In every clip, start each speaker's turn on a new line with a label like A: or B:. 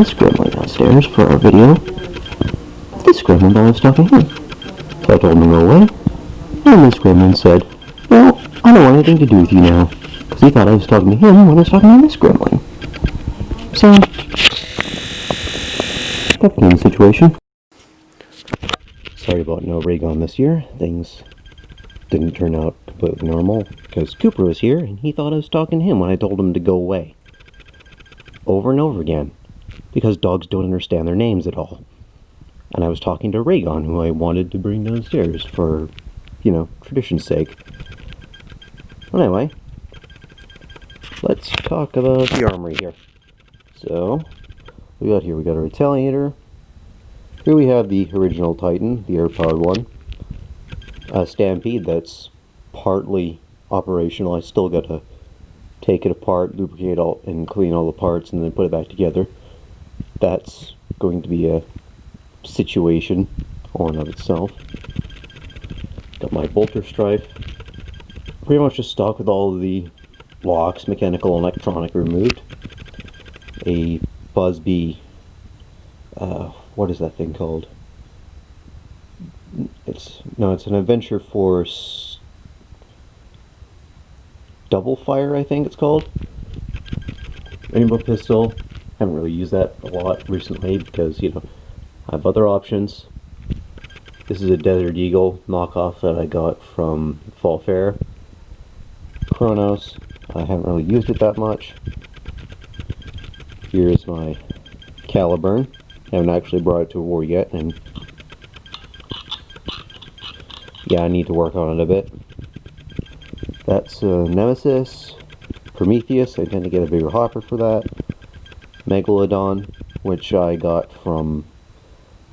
A: this gremlin downstairs for our video. This gremlin thought I was talking to him. So I told him to go away, and this gremlin said, well, I don't want anything to do with you now, because he thought I was talking to him when I was talking to this gremlin. So, that became the situation. Sorry about no Raygon this year. Things didn't turn out completely normal, because Cooper was here, and he thought I was talking to him when I told him to go away. Over and over again, because dogs don't understand their names at all. And I was talking to Raygon, who I wanted to bring downstairs for, tradition's sake. Anyway, let's talk about the armory here. So, we got a Retaliator. Here we have the original Titan, the air-powered one. A Stampede that's partly operational. I still got to take it apart, lubricate all, and clean all the parts, and then put it back together. That's going to be a situation on and of itself. Got my bolter strife. Pretty much just stock with all of the locks, mechanical and electronic, removed. A Busby, what is that thing called? It's an Adventure Force double fire, I think it's called. Rainbow pistol. Haven't really used that a lot recently because, I have other options. This is a Desert Eagle knockoff that I got from Fall Fair. Chronos. I haven't really used it that much. Here's my Caliburn. I haven't actually brought it to a war yet, and yeah, I need to work on it a bit. That's Nemesis, Prometheus. I tend to get a bigger hopper for that. Megalodon, which I got from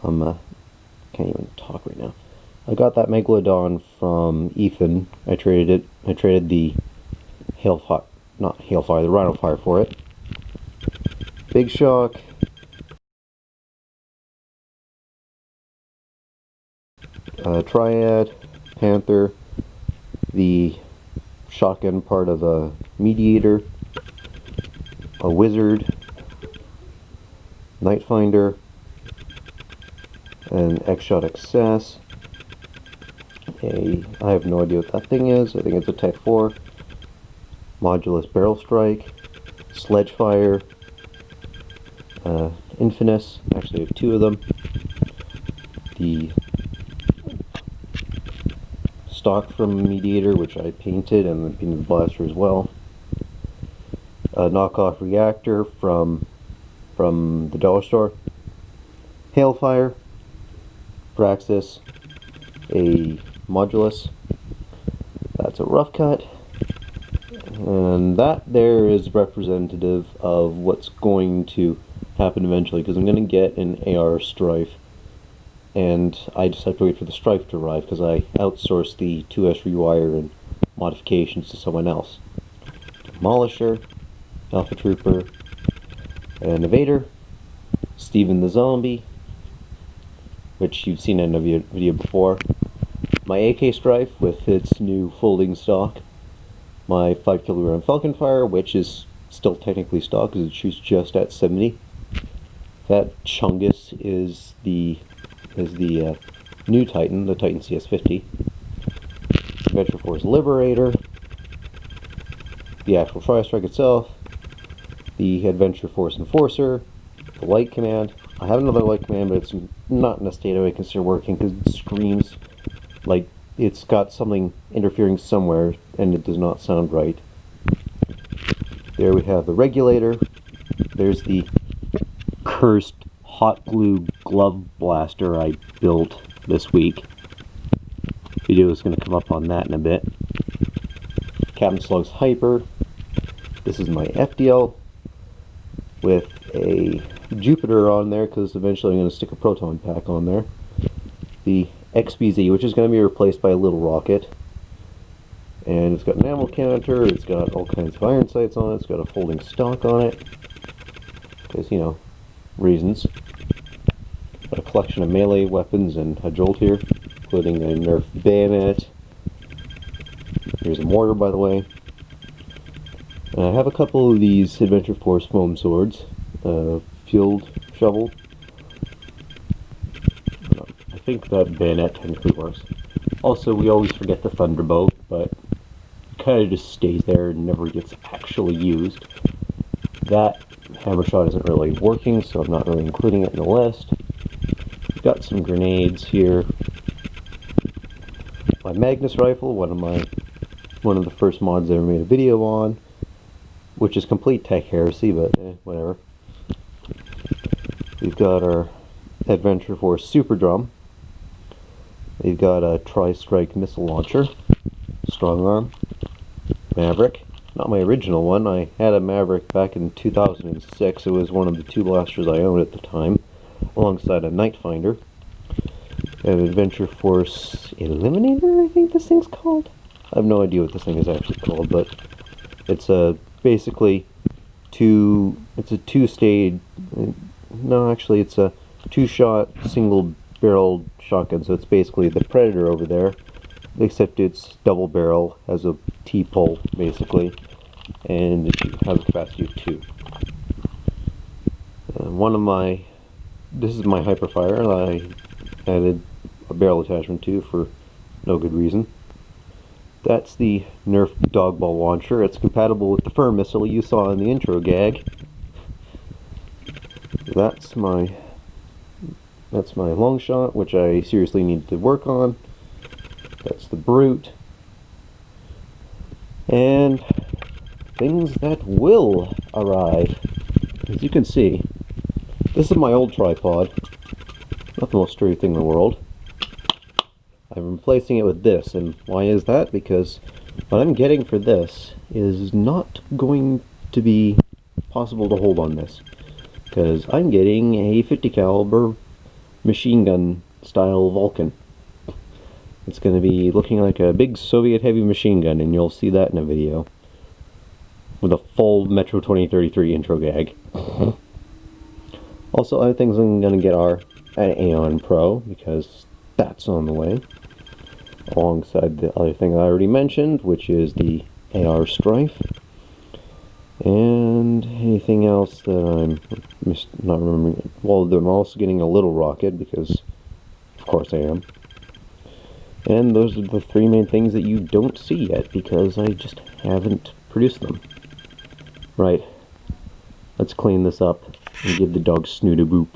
A: can't even talk right now. I got that Megalodon from Ethan. I traded the the Rhino Fire for it. Big Shock. Triad, Panther, the shotgun part of a Mediator, a Wizard, Nightfinder, an X-Shot XS, I have no idea what that thing is. I think it's a Tech 4, Modulus Barrel Strike, Sledgefire, Infinus, actually I have two of them, the stock from Mediator, which I painted, and then painted the blaster as well, a knockoff reactor from the dollar store, Hailfire, Praxis, a Modulus, that's a rough cut, and that there is representative of what's going to happen eventually, because I'm going to get an AR Strife, and I just have to wait for the Strife to arrive because I outsourced the 2S rewire and modifications to someone else. Demolisher, Alpha Trooper, an Evader, Steven the Zombie, which you've seen in a video before, my AK Strife with its new folding stock, my 5 kg Falcon Fire, which is still technically stock because it shoots just at 70. That Chungus is the new Titan, the Titan CS50. Adventure Force Liberator, the actual Tri-Strike itself, the Adventure Force Enforcer, the Light Command. I have another Light Command, but it's not in a state I would consider working because it screams like it's got something interfering somewhere and it does not sound right. There we have the Regulator. There's the cursed hot glue glove blaster I built this week. Video is going to come up on that in a bit. Captain Slug's Hyper. This is my FDL with a Jupiter on there because eventually I'm going to stick a proton pack on there. The XBZ, which is going to be replaced by a little rocket. And it's got an ammo counter, it's got all kinds of iron sights on it, it's got a folding stock on it. Because, reasons. Got a collection of melee weapons and a jolt here, including a Nerf bayonet. Here's a mortar, by the way. And I have a couple of these Adventure Force foam swords, field shovel. I think that bayonet technically works. Also, we always forget the thunderbolt, but it kind of just stays there and never gets actually used. That hammer shot isn't really working, so I'm not really including it in the list. Got some grenades here. My Magnus rifle, one of the first mods I ever made a video on, which is complete tech heresy, but whatever. We've got our Adventure Force Super Drum. We've got a Tri-Strike missile launcher, Strong Arm, Maverick. Not my original one. I had a Maverick back in 2006. It was one of the 2 blasters I owned at the time, alongside a Night Finder. An Adventure Force Eliminator, I think this thing's called. I have no idea what this thing is actually called, but it's basically it's a 2-stage. No, actually, it's a 2-shot single-barreled shotgun. So it's basically the Predator over there, except it's double barrel, has a T-pull basically, and it has a capacity of 2. This is my Hyperfire that I added a barrel attachment to for no good reason. That's the Nerf Dogball launcher. It's compatible with the Firm missile you saw in the intro gag. That's my long shot, which I seriously need to work on. That's the Brute. And things that will arrive. As you can see, this is my old tripod. Not the most sturdy thing in the world. I'm replacing it with this, and why is that? Because what I'm getting for this is not going to be possible to hold on this. Because I'm getting a 50 caliber machine gun style Vulcan. It's going to be looking like a big Soviet heavy machine gun, and you'll see that in a video. With a full Metro 2033 intro gag. Also, other things I'm going to get are an Aeon Pro, because that's on the way. Alongside the other thing I already mentioned, which is the AR Strife. And anything else that I'm not remembering. Well, I'm also getting a little rocket, because of course I am. And those are the 3 main things that you don't see yet, because I just haven't produced them. Right. Let's clean this up and give the dog Snoot a boop.